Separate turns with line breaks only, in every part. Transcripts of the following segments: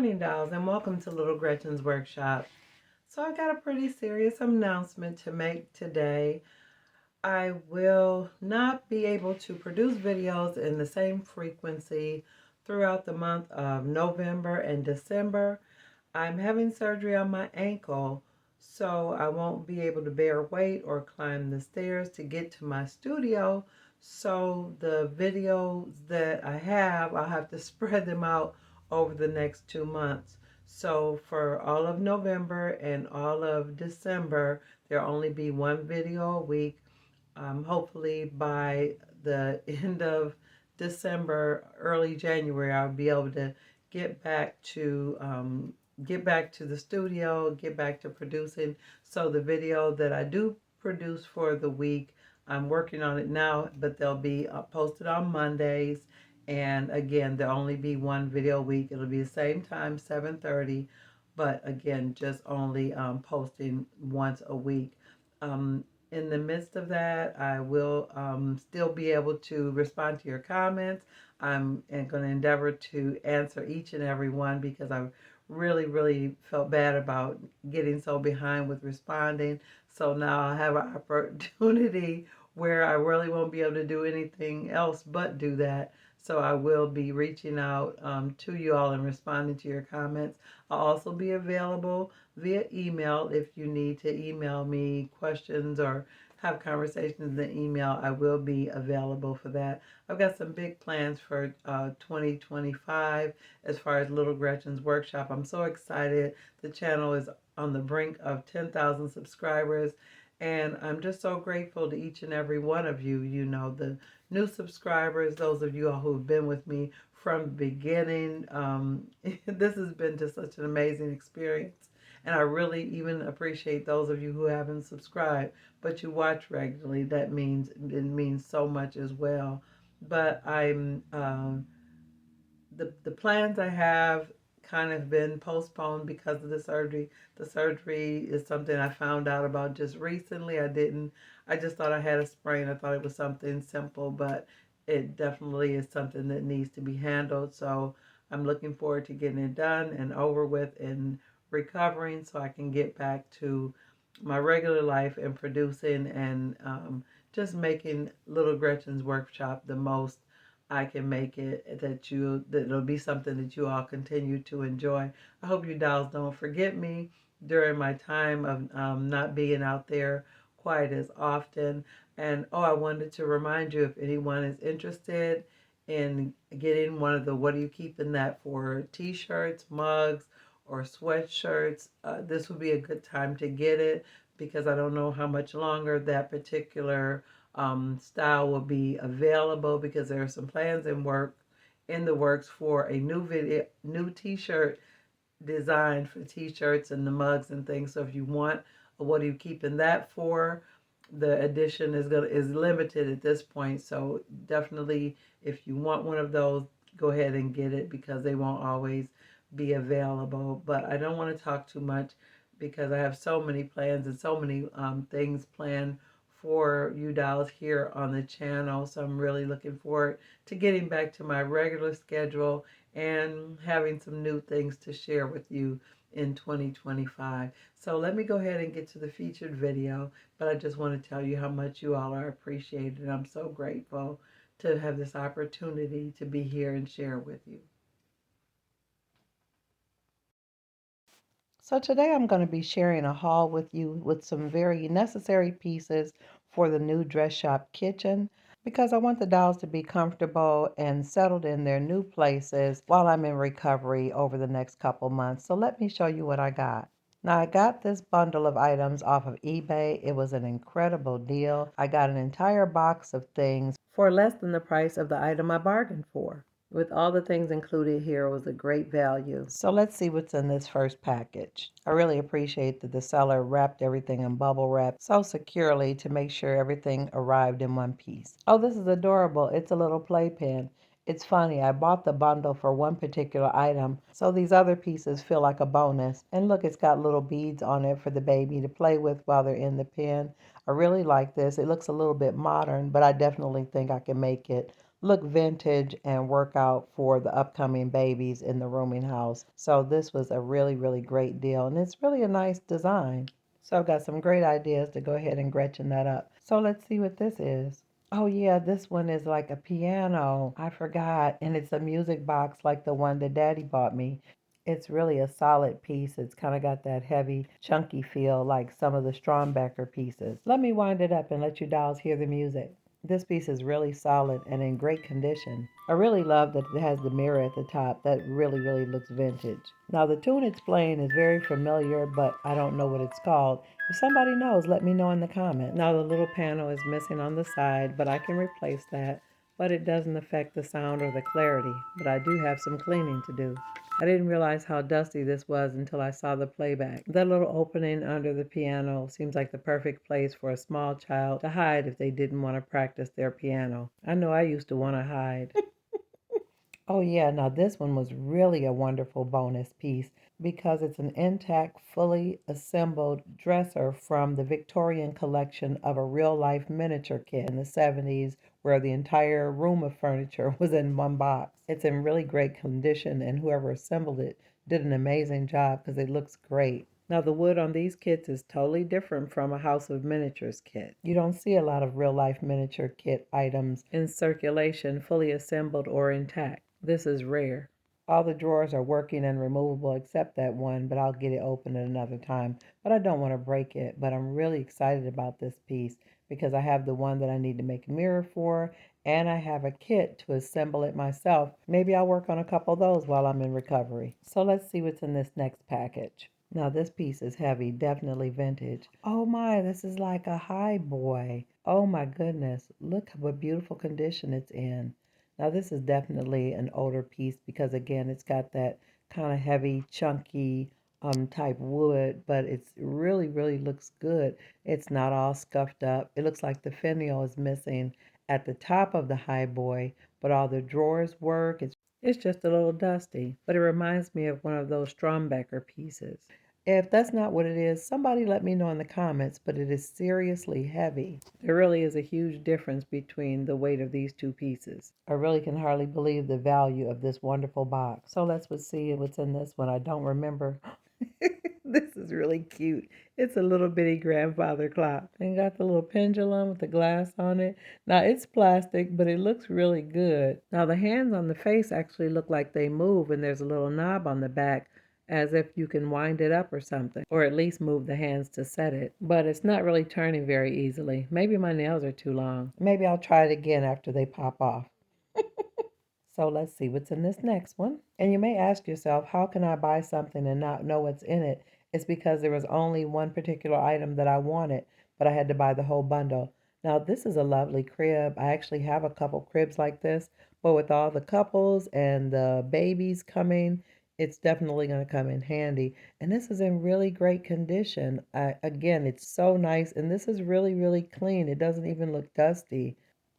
morning, dolls, and welcome to Little Gretchen's Workshop. So I got a pretty serious announcement to make today. I will not be able to produce videos in the same frequency throughout the month of November and December. I'm having surgery on my ankle, so I won't be able to bear weight or climb the stairs to get to my studio. So the videos that I have, I'll have to spread them out over the next 2 months. So for all of November and all of December, there'll only be one video a week. Hopefully by the end of December, early January, I'll be able to get back to the studio, get back to producing. So the video that I do produce for the week, I'm working on it now, but they'll be posted on Mondays. And again, there'll only be one video a week. It'll be the same time, 7:30, but again, just only posting once a week. In the midst of that, I will still be able to respond to your comments. I'm going to endeavor to answer each and every one because I've really felt bad about getting so behind with responding. So now I have an opportunity where I really won't be able to do anything else but do that. So I will be reaching out to you all and responding to your comments. I'll also be available via email if you need to email me questions or have conversations in email. I will be available for that. I've got some big plans for 2025 as far as Little Gretchen's Workshop. I'm so excited. The channel is on the brink of 10,000 subscribers, and I'm just so grateful to each and every one of you. You know, the new subscribers, those of you all who've been with me from the beginning. This has been just such an amazing experience. And I really even appreciate those of you who haven't subscribed, but you watch regularly. It means so much as well. But the plans I have kind of been postponed because of the surgery. The surgery is something I found out about just recently. I just thought I had a sprain. I thought it was something simple, but it definitely is something that needs to be handled. So I'm looking forward to getting it done and over with and recovering so I can get back to my regular life and producing and just making Little Gretchen's Workshop the most I can make it, that it'll be something that you all continue to enjoy. I hope you dolls don't forget me during my time of not being out there quite as often. And I wanted to remind you, if anyone is interested in getting one of the "What are you keeping that for" t-shirts, mugs, or sweatshirts, this would be a good time to get it because I don't know how much longer that particular style will be available, because there are some plans in the works for a new t-shirt design for t-shirts and the mugs and things. So if you want "What are you keeping that for," the edition is limited at this point. So definitely, if you want one of those, go ahead and get it because they won't always be available. But I don't want to talk too much because I have so many plans and so many things planned for you dolls here on the channel. So I'm really looking forward to getting back to my regular schedule and having some new things to share with you in 2025. So let me go ahead and get to the featured video, but I just want to tell you how much you all are appreciated. And I'm so grateful to have this opportunity to be here and share with you. So today I'm going to be sharing a haul with you with some very necessary pieces for the new dress shop kitchen, because I want the dolls to be comfortable and settled in their new places while I'm in recovery over the next couple months. So let me show you what I got. Now, I got this bundle of items off of eBay. It was an incredible deal. I got an entire box of things for less than the price of the item I bargained for. With all the things included here, it was a great value. So let's see what's in this first package. I really appreciate that the seller wrapped everything in bubble wrap so securely to make sure everything arrived in one piece. Oh, this is adorable. It's a little playpen. It's funny, I bought the bundle for one particular item, so these other pieces feel like a bonus. And look, it's got little beads on it for the baby to play with while they're in the pen. I really like this. It looks a little bit modern, but I definitely think I can make it look vintage and work out for the upcoming babies in the rooming house. So this was a really, really great deal. And it's really a nice design. So I've got some great ideas to go ahead and Gretchen that up. So let's see what this is. Oh yeah, this one is like a piano. I forgot. And it's a music box like the one that Daddy bought me. It's really a solid piece. It's kind of got that heavy, chunky feel like some of the Strombecker pieces. Let me wind it up and let you dolls hear the music. This piece is really solid and in great condition. I really love that it has the mirror at the top. That really, really looks vintage. Now the tune it's playing is very familiar, but I don't know what it's called. If somebody knows, let me know in the comments. Now the little panel is missing on the side, but I can replace that. But it doesn't affect the sound or the clarity. But I do have some cleaning to do. I didn't realize how dusty this was until I saw the playback. That little opening under the piano seems like the perfect place for a small child to hide if they didn't want to practice their piano. I know I used to want to hide. Oh yeah, now this one was really a wonderful bonus piece because it's an intact, fully assembled dresser from the Victorian collection of a real-life miniature kit in the 70s where the entire room of furniture was in one box. It's in really great condition and whoever assembled it did an amazing job because it looks great. Now the wood on these kits is totally different from a House of Miniatures kit. You don't see a lot of real-life miniature kit items in circulation fully assembled or intact. This is rare. All the drawers are working and removable except that one, but I'll get it open at another time. But I don't want to break it, but I'm really excited about this piece because I have the one that I need to make a mirror for, and I have a kit to assemble it myself. Maybe I'll work on a couple of those while I'm in recovery. So let's see what's in this next package. Now this piece is heavy, definitely vintage. Oh my, this is like a high boy. Oh my goodness, look what beautiful condition it's in. Now this is definitely an older piece because again, it's got that kind of heavy, chunky type wood, but it's really, really looks good. It's not all scuffed up. It looks like the finial is missing at the top of the high boy, but all the drawers work. It's just a little dusty, but it reminds me of one of those Strombecker pieces. If that's not what it is, somebody let me know in the comments, but it is seriously heavy. There really is a huge difference between the weight of these two pieces. I really can hardly believe the value of this wonderful box. So let's see what's in this one. I don't remember. This is really cute. It's a little bitty grandfather clock. And got the little pendulum with the glass on it. Now it's plastic, but it looks really good. Now the hands on the face actually look like they move, and there's a little knob on the back as if you can wind it up or something, or at least move the hands to set it. But it's not really turning very easily. Maybe my nails are too long. Maybe I'll try it again after they pop off. So let's see what's in this next one. And you may ask yourself, how can I buy something and not know what's in it? It's because there was only one particular item that I wanted, but I had to buy the whole bundle. Now, this is a lovely crib. I actually have a couple cribs like this, but with all the couples and the babies coming, it's definitely going to come in handy. And this is in really great condition. Again, it's so nice, and this is really, really clean. It doesn't even look dusty.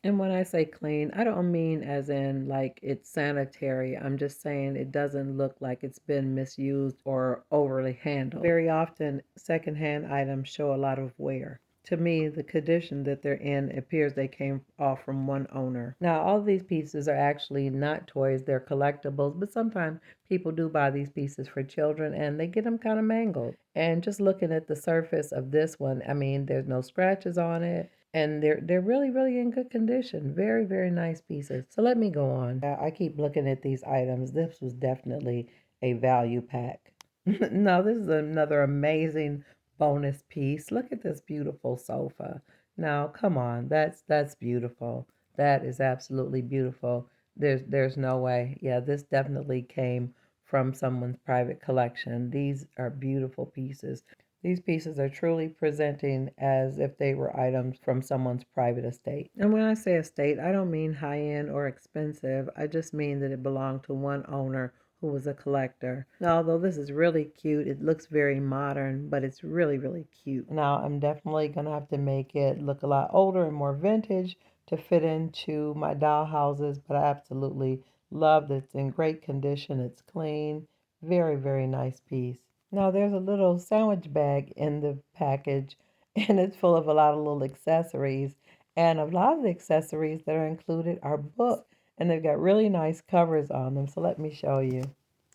And when I say clean, I don't mean as in like it's sanitary. I'm just saying it doesn't look like it's been misused or overly handled. Very often, secondhand items show a lot of wear. To me, the condition that they're in appears they came off from one owner. Now, all of these pieces are actually not toys, they're collectibles, but sometimes people do buy these pieces for children and they get them kind of mangled. And just looking at the surface of this one, I mean, there's no scratches on it and they're really really in good condition. Very very nice pieces. So let me go on. I keep looking at these items. This was definitely a value pack. No, this is another amazing bonus piece. Look at this beautiful sofa. Now come on, that's beautiful. That is absolutely beautiful. There's no way. Yeah, this definitely came from someone's private collection. These are beautiful pieces. These pieces are truly presenting as if they were items from someone's private estate. And when I say estate, I don't mean high-end or expensive. I just mean that it belonged to one owner who was a collector. Now, although this is really cute, it looks very modern, but it's really, really cute. Now, I'm definitely going to have to make it look a lot older and more vintage to fit into my doll houses, but I absolutely love that it's in great condition. It's clean. Very, very nice piece. Now there's a little sandwich bag in the package and it's full of a lot of little accessories. And a lot of the accessories that are included are books, and they've got really nice covers on them. So let me show you.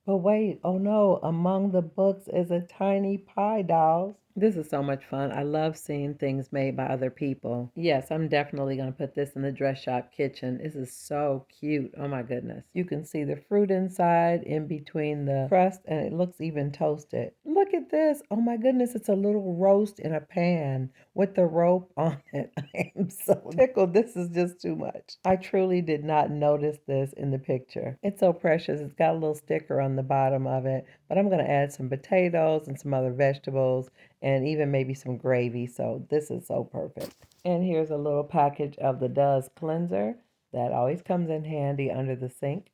But wait, oh no, among the books is a tiny pie, dolls. This is so much fun. I love seeing things made by other people. Yes, I'm definitely going to put this in the dress shop kitchen. This is so cute. Oh my goodness. You can see the fruit inside in between the crust, and it looks even toasted. Look at this. Oh my goodness, it's a little roast in a pan with the rope on it. I am so tickled. This is just too much. I truly did not notice this in the picture. It's so precious. It's got a little sticker on the bottom of it, but I'm going to add some potatoes and some other vegetables and even maybe some gravy. So this is so perfect. And here's a little package of the Does cleanser that always comes in handy under the sink.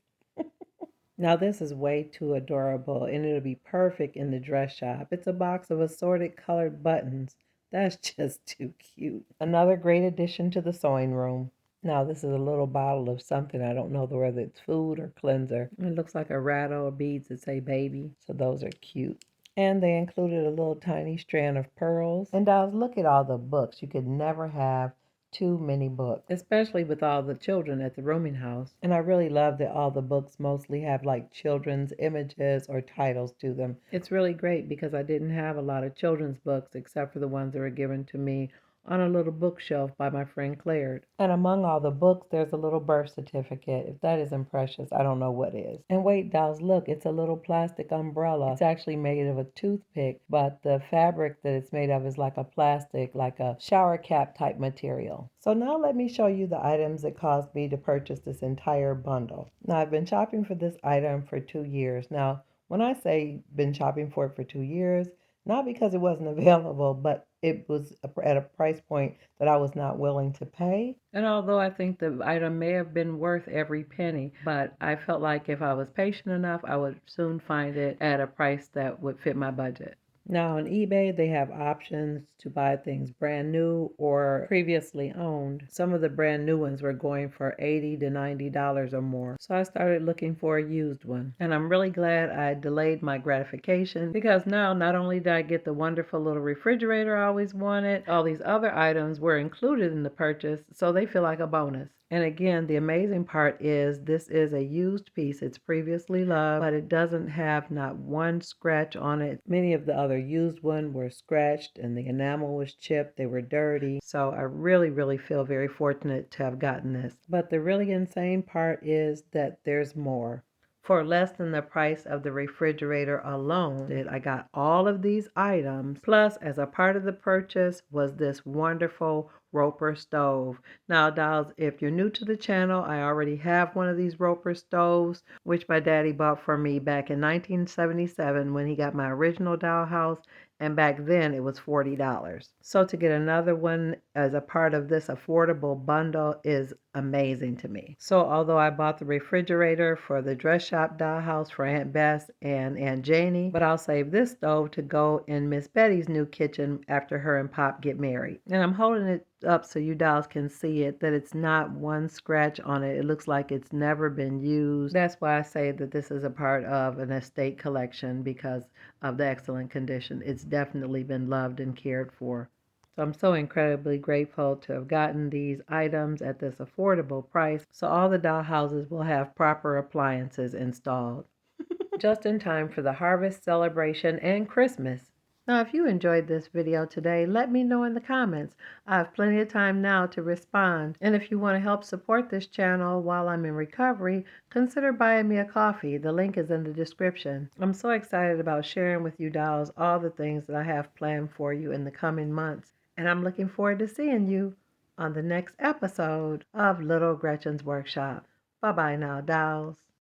Now this is way too adorable, and it'll be perfect in the dress shop. It's a box of assorted colored buttons. That's just too cute. Another great addition to the sewing room. Now this is a little bottle of something. I don't know whether it's food or cleanser. It looks like a rattle of beads that say baby. So those are cute. And they included a little tiny strand of pearls. And dolls, look at all the books. You could never have too many books, especially with all the children at the rooming house. And I really love that all the books mostly have like children's images or titles to them. It's really great because I didn't have a lot of children's books except for the ones that were given to me on a little bookshelf by my friend Claire. And among all the books, there's a little birth certificate. If that isn't precious, I don't know what is. And wait, dolls, look, it's a little plastic umbrella. It's actually made of a toothpick, but the fabric that it's made of is like a plastic, like a shower cap type material. So now let me show you the items that caused me to purchase this entire bundle. Now, I've been shopping for this item for 2 years. Now, when I say been shopping for it for 2 years, not because it wasn't available, but it was at a price point that I was not willing to pay. And although I think the item may have been worth every penny, but I felt like if I was patient enough, I would soon find it at a price that would fit my budget. Now on eBay, they have options to buy things brand new or previously owned. Some of the brand new ones were going for $80 to $90 or more. So I started looking for a used one. And I'm really glad I delayed my gratification because now not only did I get the wonderful little refrigerator I always wanted, all these other items were included in the purchase, so they feel like a bonus. And again, the amazing part is this is a used piece. It's previously loved, but it doesn't have not one scratch on it. Many of the other used ones were scratched and the enamel was chipped. They were dirty. So I really, really feel very fortunate to have gotten this. But the really insane part is that there's more. For less than the price of the refrigerator alone, I got all of these items. Plus, as a part of the purchase was this wonderful Roper stove. Now, dolls, if you're new to the channel, I already have one of these Roper stoves, which my daddy bought for me back in 1977 when he got my original dollhouse. And back then it was $40. So to get another one as a part of this affordable bundle is amazing to me. So although I bought the refrigerator for the dress shop dollhouse for Aunt Bess and Aunt Janie, but I'll save this stove to go in Miss Betty's new kitchen after her and Pop get married. And I'm holding it up so you dolls can see it, that it's not one scratch on it. It looks like it's never been used. That's why I say that this is a part of an estate collection, because of the excellent condition. It's definitely been loved and cared for. So I'm so incredibly grateful to have gotten these items at this affordable price, so all the dollhouses will have proper appliances installed. Just in time for the harvest celebration and Christmas. Now, if you enjoyed this video today, let me know in the comments. I have plenty of time now to respond. And if you want to help support this channel while I'm in recovery, consider buying me a coffee. The link is in the description. I'm so excited about sharing with you dolls all the things that I have planned for you in the coming months. And I'm looking forward to seeing you on the next episode of Little Gretchen's Workshop. Bye-bye now, dolls.